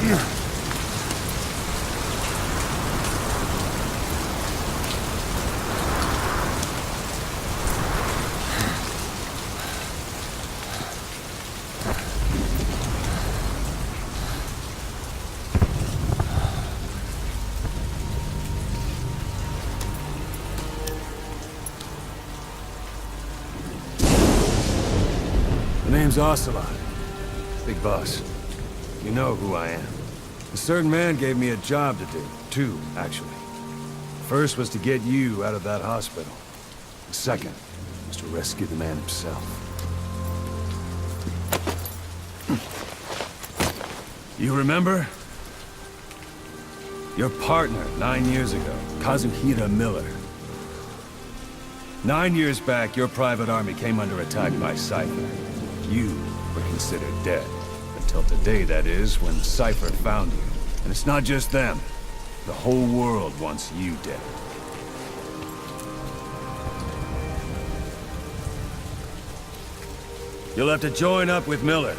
The name's Ocelot. Big boss. You know who I am. A certain man gave me a job to do. Two, actually. First was to get you out of that hospital. The second was to rescue the man himself. You remember? Your partner 9 years ago, Kazuhira Miller. 9 years back, your private army came under attack by Cypher. You were considered dead. Until today, that is, when Cypher found you. And it's not just them. The whole world wants you dead. You'll have to join up with Miller.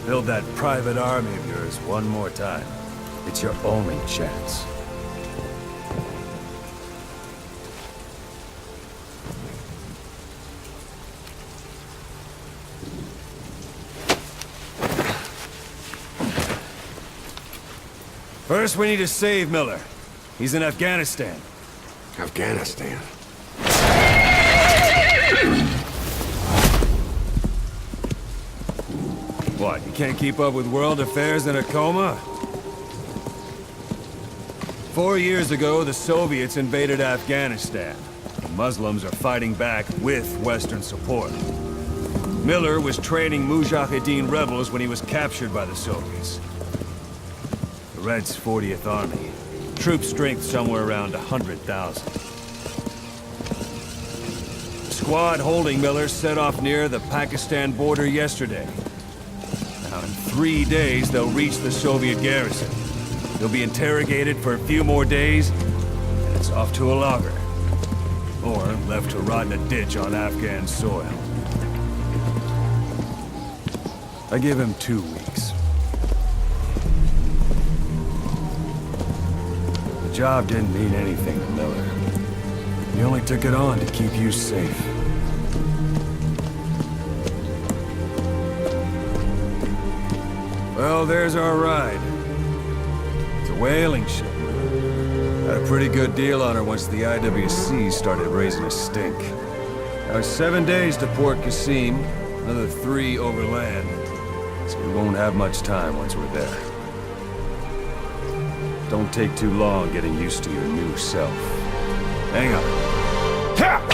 Build that private army of yours one more time. It's your only chance. First, we need to save Miller. He's in Afghanistan. Afghanistan? What, you can't keep up with world affairs in a coma? 4 years ago, the Soviets invaded Afghanistan. The Muslims are fighting back with Western support. Miller was training Mujahideen rebels when he was captured by the Soviets. The Reds' 40th Army. Troop strength somewhere around 100,000. The squad holding Miller set off near the Pakistan border yesterday. Now, in 3 days, they'll reach the Soviet garrison. They'll be interrogated for a few more days, and it's off to a lager. Or left to rot in a ditch on Afghan soil. I give him 2 weeks. The job didn't mean anything to Miller. He only took it on to keep you safe. Well, there's our ride. It's a whaling ship. Had a pretty good deal on her once the IWC started raising a stink. Now it's 7 days to Port Qasim, another 3 overland. So we won't have much time once we're there. Don't take too long getting used to your new self. Hang on. Ha!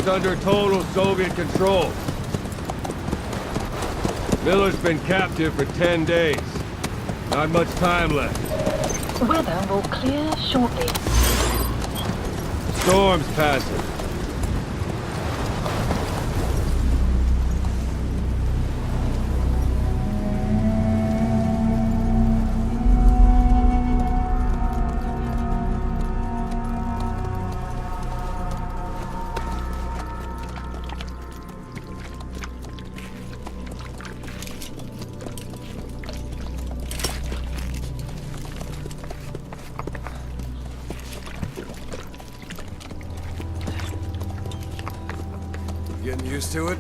is under total Soviet control. Miller's been captive for 10 days. Not much time left. Weather will clear shortly. Storm's passing. Getting used to it?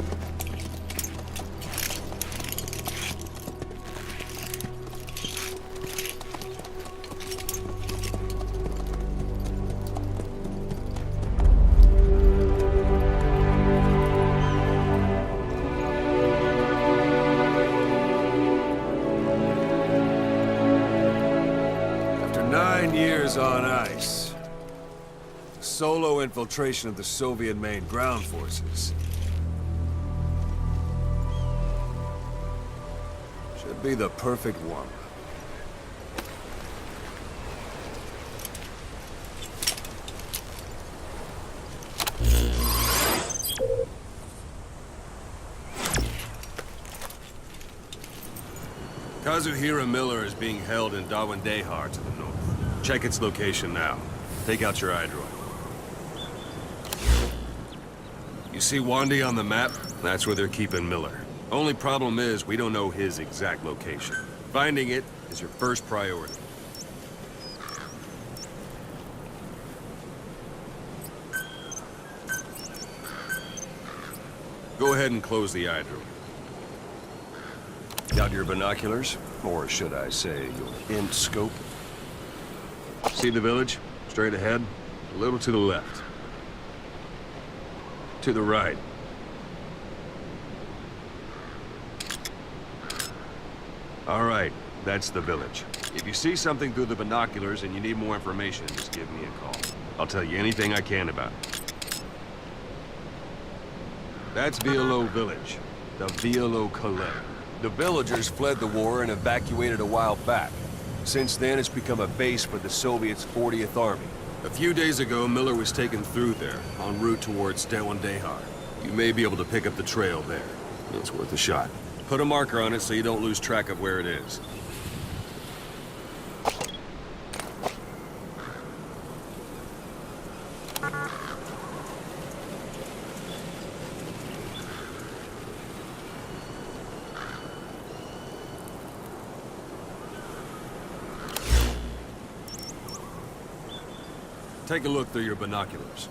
After 9 years on ice, solo infiltration of the Soviet main ground forces should be the perfect one. Kazuhira Miller is being held in Dawandehar to the north. Check its location now. Take out your iDroid. You see Wandi on the map? That's where they're keeping Miller. Only problem is, we don't know his exact location. Finding it is your first priority. Go ahead and close the iDroid. Got your binoculars? Or should I say, your int scope? See the village? Straight ahead. A little to the left. To the right. All right, that's the village. If you see something through the binoculars and you need more information, just give me a call. I'll tell you anything I can about it. That's Violo Village, the Violo Calais. The villagers fled the war and evacuated a while back. Since then, it's become a base for the Soviets' 40th Army. A few days ago, Miller was taken through there, en route towards Dawandehar. You may be able to pick up the trail there. It's worth a shot. Put a marker on it so you don't lose track of where it is. Take a look through your binoculars.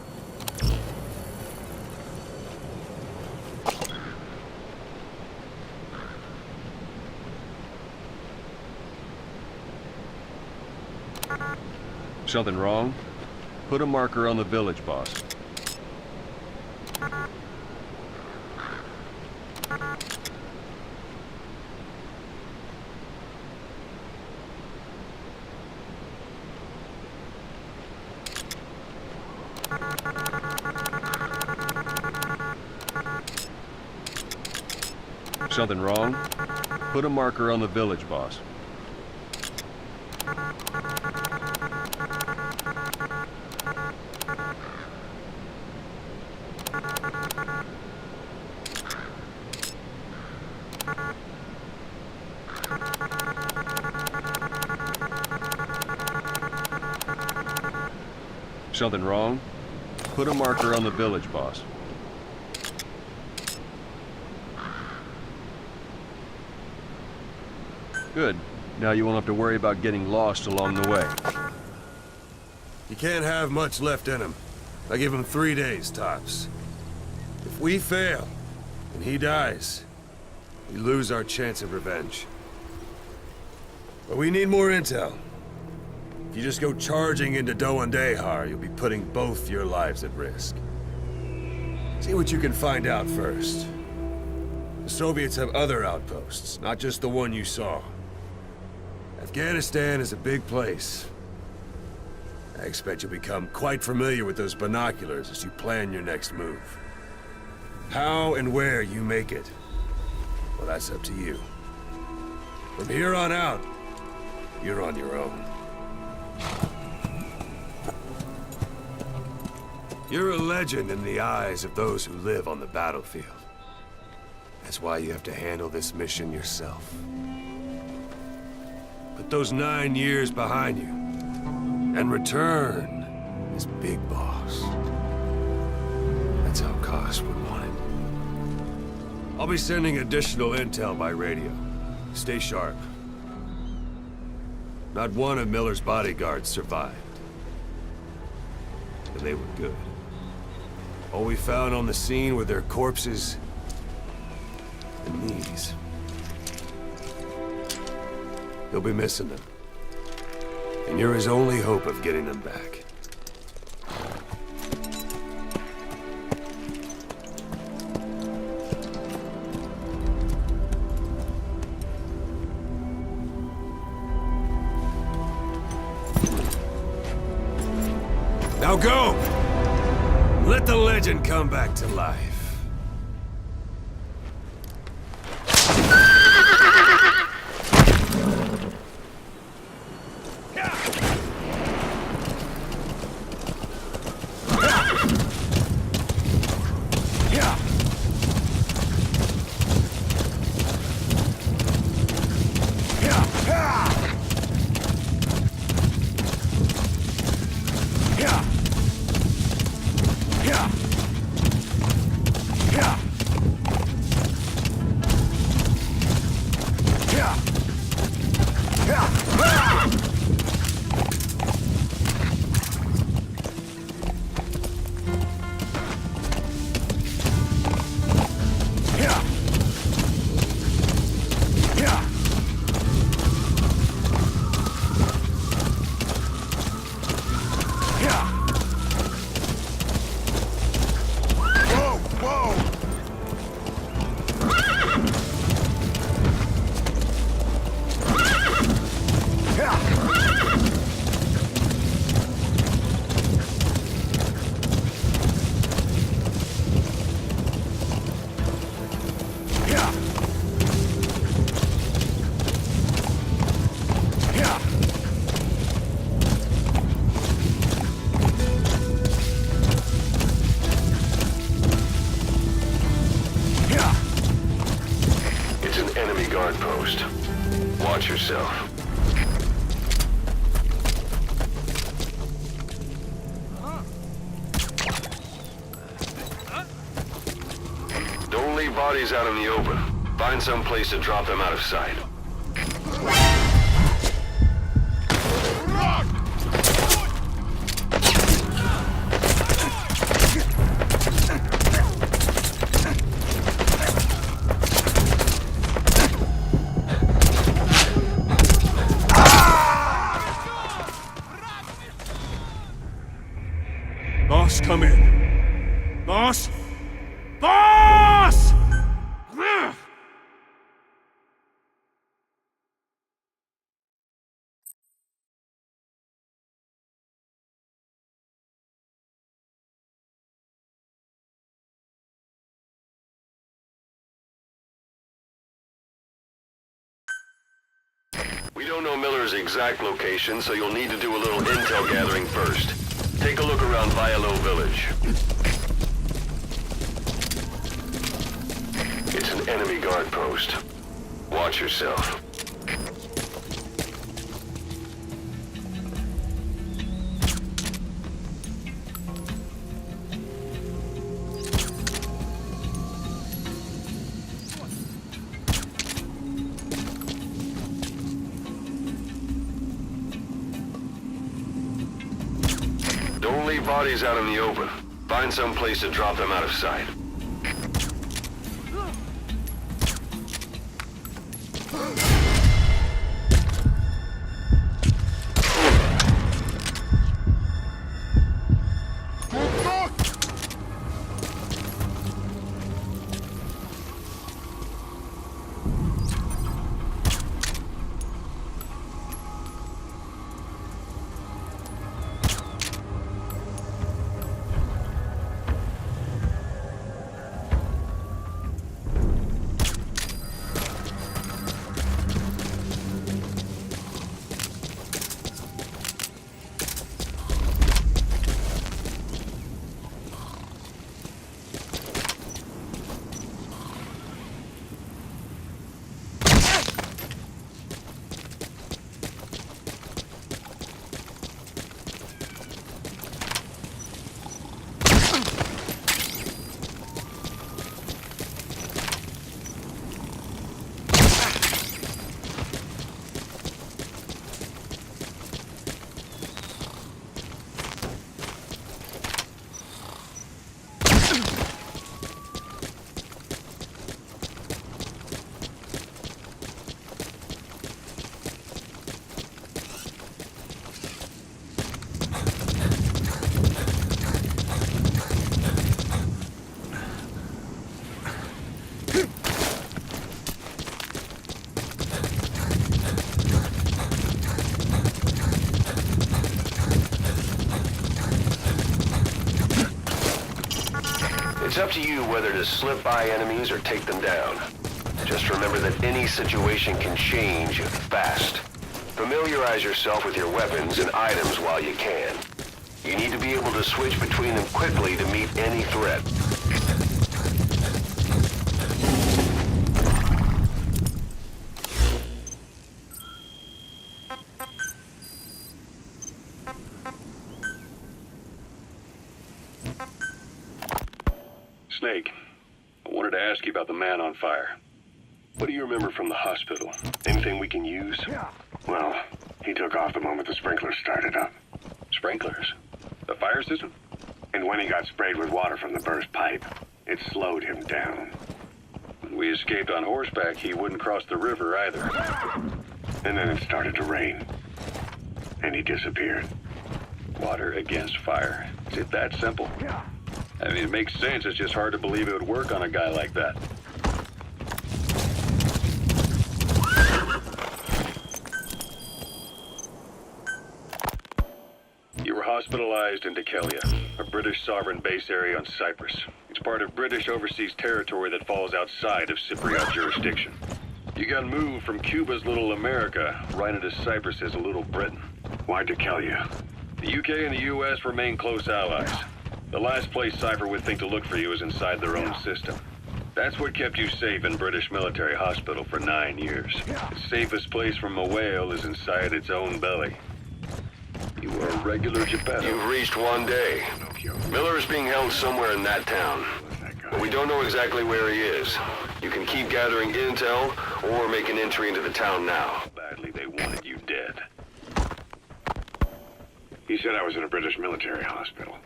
Something wrong? Put a marker on the village, boss. Something wrong? Put a marker on the village, boss. Something wrong? Put a marker on the village, boss. Good. Now you won't have to worry about getting lost along the way. You can't have much left in him. I give him 3 days, tops. If we fail, and he dies, we lose our chance of revenge. But we need more intel. If you just go charging into Dawandehar, you'll be putting both your lives at risk. See what you can find out first. The Soviets have other outposts, not just the one you saw. Afghanistan is a big place. I expect you'll become quite familiar with those binoculars as you plan your next move. How and where you make it, well, that's up to you. From here on out, you're on your own. You're a legend in the eyes of those who live on the battlefield. That's why you have to handle this mission yourself. Put those 9 years behind you, and return as Big Boss. That's how Koss would want it. I'll be sending additional intel by radio. Stay sharp. Not one of Miller's bodyguards survived. And they were good. All we found on the scene were their corpses and knees. You'll be missing them. And you're his only hope of getting them back. Now go! Let the legend come back to life. Guard post. Watch yourself. Don't leave bodies out in the open. Find some place to drop them out of sight. Boss, come in. Boss? Boss! We don't know Miller's exact location, so you'll need to do a little intel gathering first. Take a look around Vialo Village. It's an enemy guard post. Watch yourself. Don't leave bodies out in the open. Find some place to drop them out of sight. It's up to you whether to slip by enemies or take them down. Just remember that any situation can change fast. Familiarize yourself with your weapons and items while you can. You need to be able to switch between them quickly to meet any threat. Snake, I wanted to ask you about the man on fire. What do you remember from the hospital? Anything we can use? Well, he took off the moment the sprinklers started up. Sprinklers? The fire system? And when he got sprayed with water from the burst pipe, it slowed him down. When we escaped on horseback, he wouldn't cross the river either. And then it started to rain. And he disappeared. Water against fire. Is it that simple? I mean, it makes sense. It's just hard to believe it would work on a guy like that. You were hospitalized in Dikelia, a British sovereign base area on Cyprus. It's part of British overseas territory that falls outside of Cypriot jurisdiction. You got moved from Cuba's Little America right into Cyprus's Little Britain. Why Dikelia? The UK and the US remain close allies. The last place Cypher would think to look for you is inside their own system. That's what kept you safe in British military hospital for 9 years. The safest place from a whale is inside its own belly. You were a regular Geppetto. You've reached one day. Miller is being held somewhere in that town. But we don't know exactly where he is. You can keep gathering intel or make an entry into the town now. Badly they wanted you dead. He said I was in a British military hospital.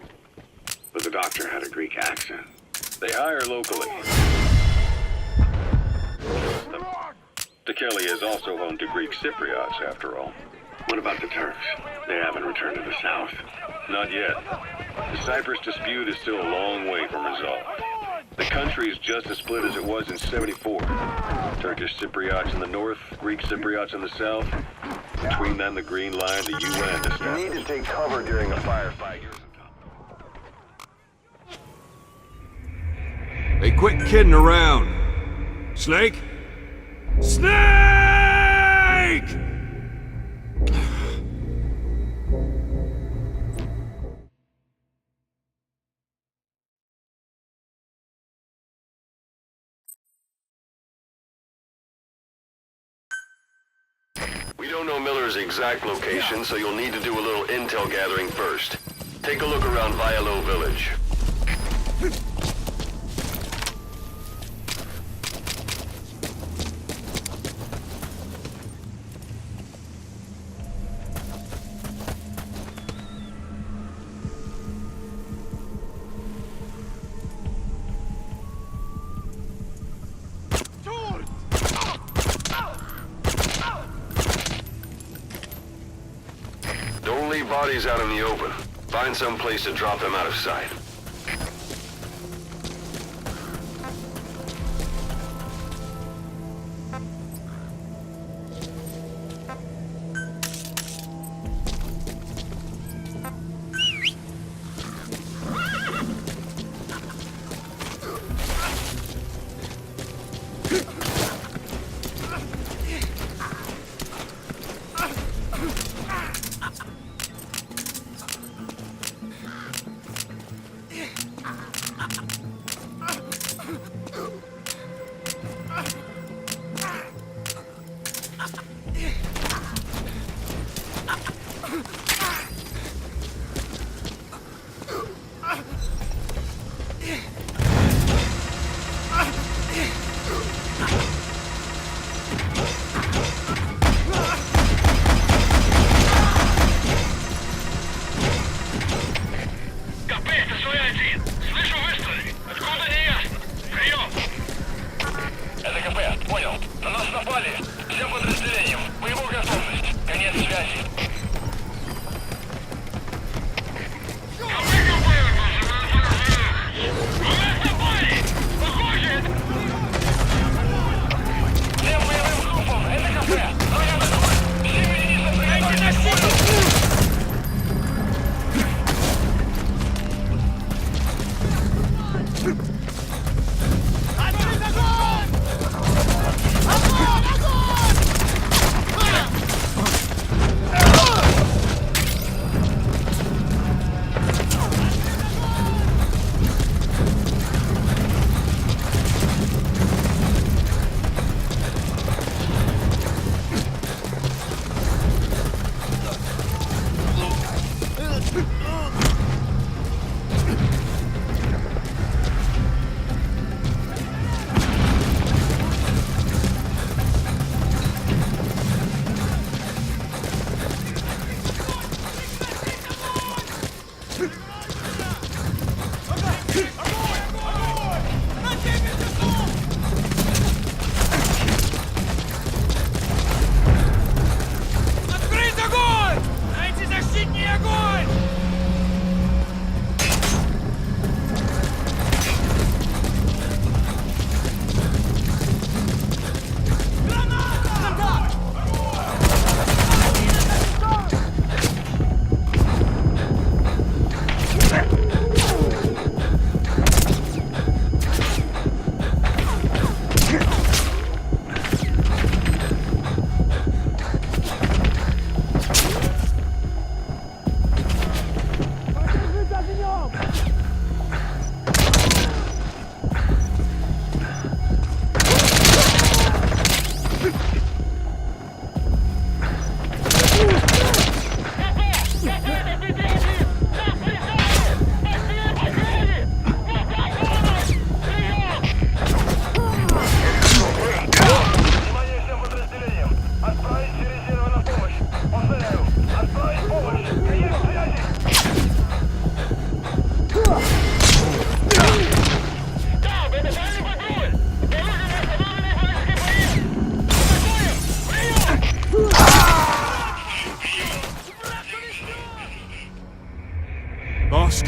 But the doctor had a Greek accent. They hire locally. Dikelia is also home to Greek Cypriots, after all. What about the Turks? They haven't returned to the south. Not yet. The Cyprus dispute is still a long way from resolved. The country is just as split as it was in '74. Turkish Cypriots in the north, Greek Cypriots in the south. Between them, the Green Line, the UN You established. need to take cover during a firefight. Hey, quit kidding around. Snake? Snake! We don't know Miller's exact location, so you'll need to do a little intel gathering first. Take a look around Vialo Village. Don't leave bodies out in the open. Find some place to drop them out of sight.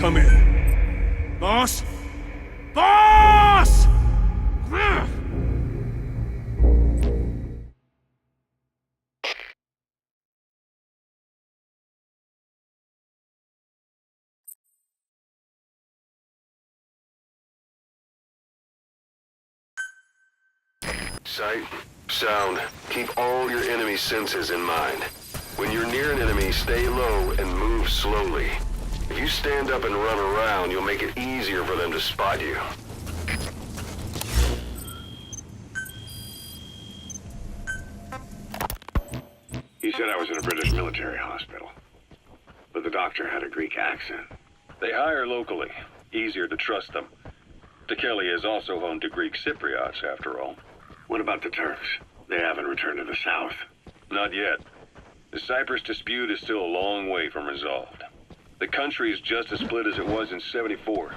come in. Boss? Boss! Sight, sound, keep all your enemy senses in mind. When you're near an enemy, stay low and move slowly. If you stand up and run around, you'll make it easier for them to spot you. He said I was in a British military hospital, but the doctor had a Greek accent. They hire locally. Easier to trust them. Tekeli is also home to Greek Cypriots, after all. What about the Turks? They haven't returned to the south. Not yet. The Cyprus dispute is still a long way from resolved. The country is just as split as it was in '74.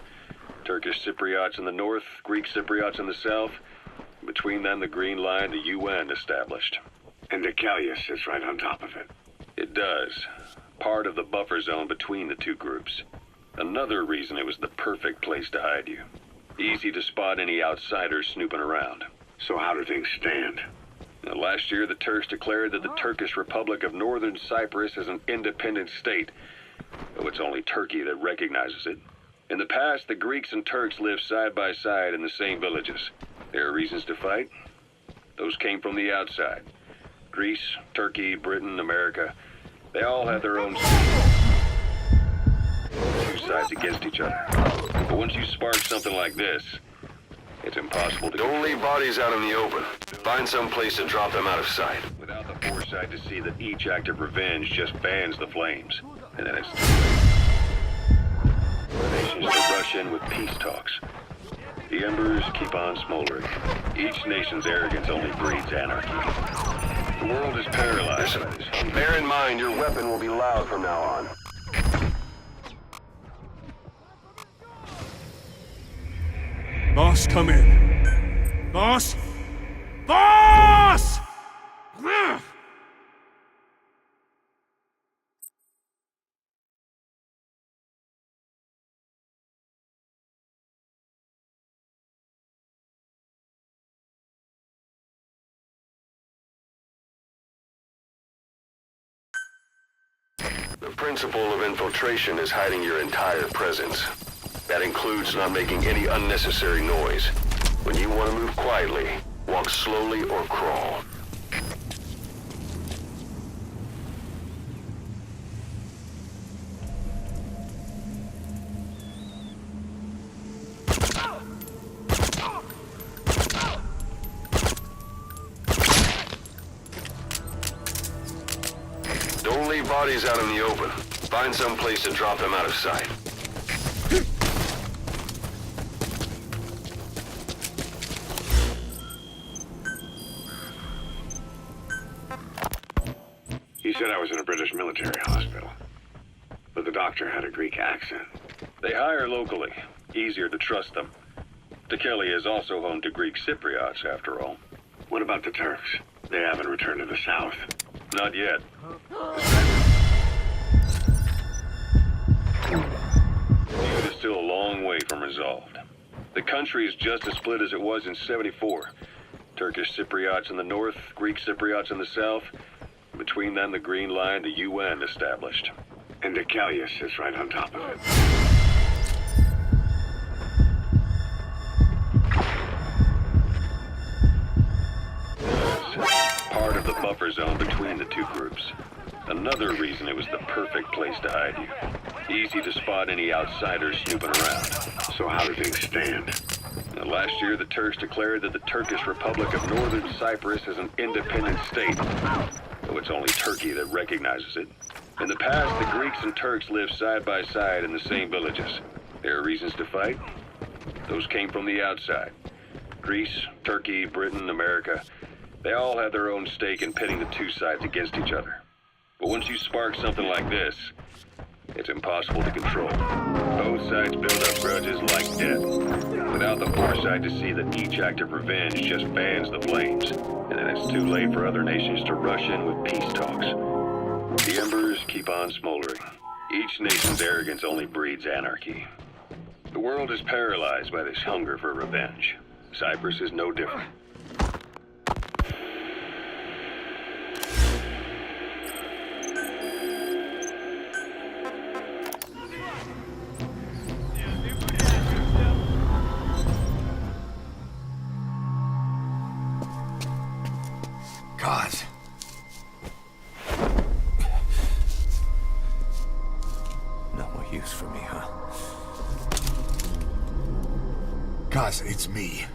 Turkish Cypriots in the north, Greek Cypriots in the south. Between them, the Green Line, the UN established. And Deucalion sits right on top of it. It does. Part of the buffer zone between the two groups. Another reason it was the perfect place to hide you. Easy to spot any outsiders snooping around. So how do things stand? Now, last year, the Turks declared that the Turkish Republic of Northern Cyprus is an independent state, though it's only Turkey that recognizes it. In the past, the Greeks and Turks lived side by side in the same villages. There are reasons to fight. Those came from the outside. Greece, Turkey, Britain, America, they all have their own two sides against each other. But once you spark something like this, it's impossible to... Don't leave bodies out in the open. Find some place to drop them out of sight. Without the foresight to see that each act of revenge just fans the flames. And then it's too late. The nations to rush in with peace talks. The embers keep on smoldering. Each nation's arrogance only breeds anarchy. The world is paralyzed by this. Bear in mind, your weapon will be loud from now on. Boss, come in. Boss? Boss! The principle of infiltration is hiding your entire presence. That includes not making any unnecessary noise. When you want to move quietly, walk slowly or crawl. Don't leave bodies out in the open. Find some place to drop them out of sight. He said I was in a British military hospital, but the doctor had a Greek accent. They hire locally. Easier to trust them. Tekeli is also home to Greek Cypriots, after all. What about the Turks? They haven't returned to the south. Not yet. The feud is still a long way from resolved. The country is just as split as it was in '74. Turkish Cypriots in the north, Greek Cypriots in the south. Between them, the Green Line, the UN established. And Deucalion sits right on top of it. Part of the buffer zone between the two groups. Another reason it was the perfect place to hide you. Easy to spot any outsiders snooping around. So how do things stand? Now, last year, the Turks declared that the Turkish Republic of Northern Cyprus is an independent state, though it's only Turkey that recognizes it. In the past, the Greeks and Turks lived side by side in the same villages. There are reasons to fight. Those came from the outside. Greece, Turkey, Britain, America, they all have their own stake in pitting the two sides against each other. But once you spark something like this, it's impossible to control. Both sides build up grudges like death, without the foresight to see that each act of revenge just fans the flames, and then it's too late for other nations to rush in with peace talks. The embers keep on smoldering. Each nation's arrogance only breeds anarchy. The world is paralyzed by this hunger for revenge. Cyprus is no different. God. No more use for me, huh? Kaz, it's me.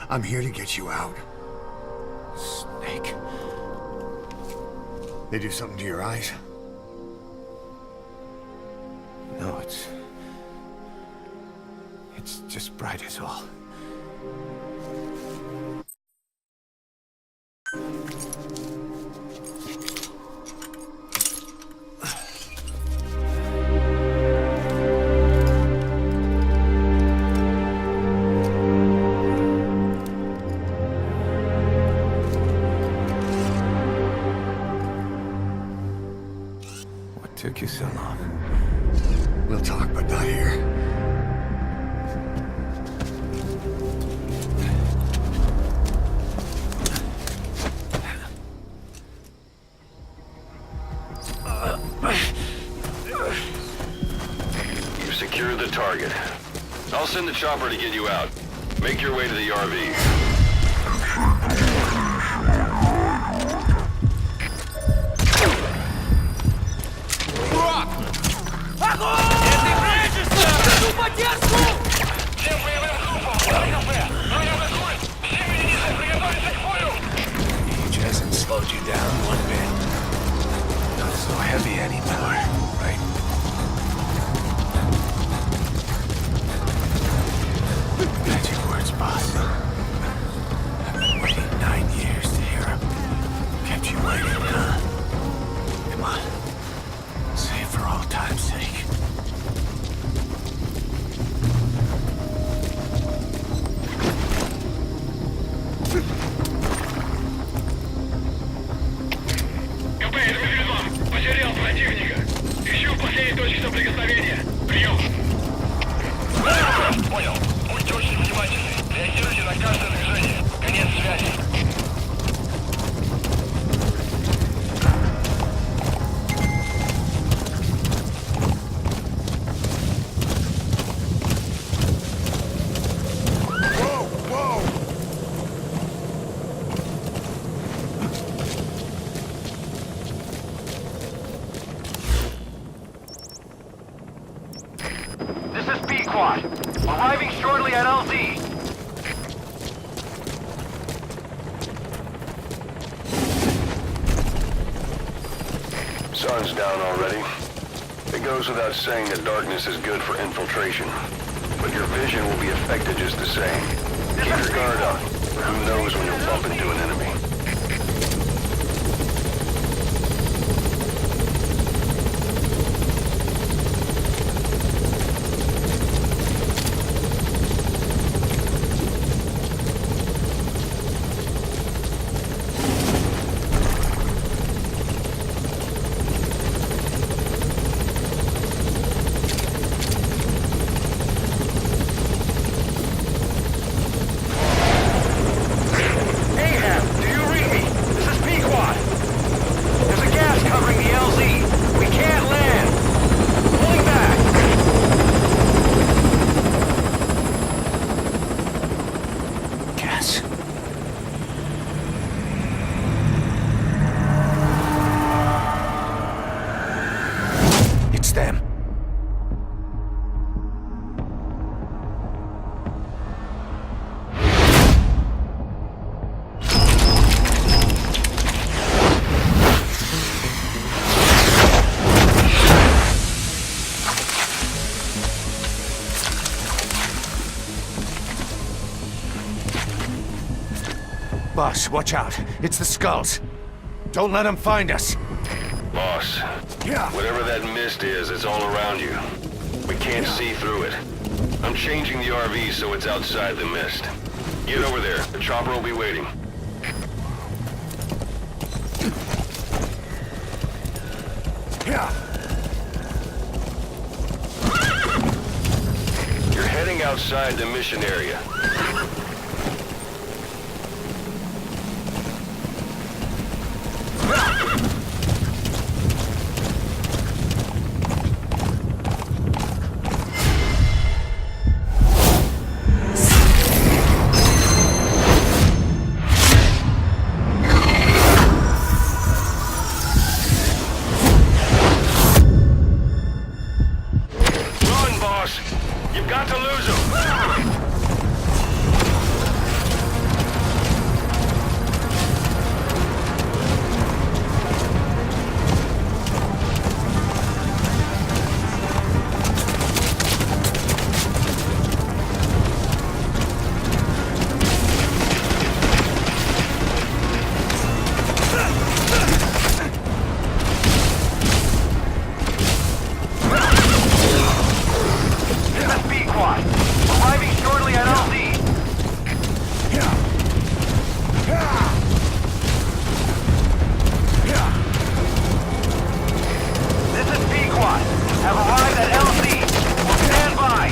I'm here to get you out. Snake. They do something to your eyes? No, it's just bright as all. What took you so long? We'll talk, but not here. You've secured the target. I'll send the chopper to get you out. Make your way to the RV. Age hasn't slowed you down one bit. Not so heavy anymore, right? Magic words, boss. I've been waiting 9 years to hear them. Kept you waiting, huh? Come on. Say it for all time's sake. Потерял противника. Ищу последней точки соприкосновения. Прием. Понял. Будьте очень внимательны. Реагируйте на каждое движение. Конец связи. This is B-Quad. Arriving shortly at LZ. Sun's down already. It goes without saying that darkness is good for infiltration. But your vision will be affected just the same. Keep your guard up. Who knows when you'll bump into an enemy. Boss, watch out. It's the skulls. Don't let them find us. Boss, whatever that mist is, it's all around you. We can't see through it. I'm changing the RV so it's outside the mist. Get over there. The chopper will be waiting. heading outside the mission area. Run, boss! You've got to lose him! This is B-Quad. Arriving shortly at LZ. This is B-Quad. Have arrived at LZ. Will stand by.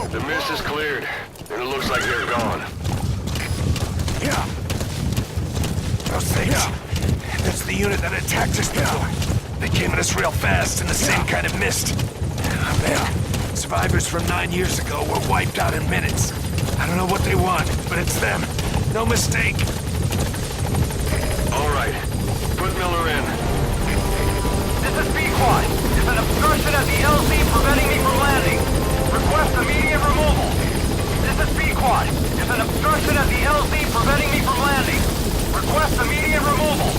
The mist is cleared, and it looks like they're gone. Those things. That's the unit that attacked us before. They came at us real fast in the same kind of mist. Oh, man. Survivors from 9 years ago were wiped out in minutes. I don't know what they want, but it's them. No mistake. All right, put Miller in. This is B-Quad. There's an obstruction at the LZ preventing me from landing. Request immediate removal. This is B-Quad. There's an obstruction at the LZ preventing me from landing. Request immediate removal.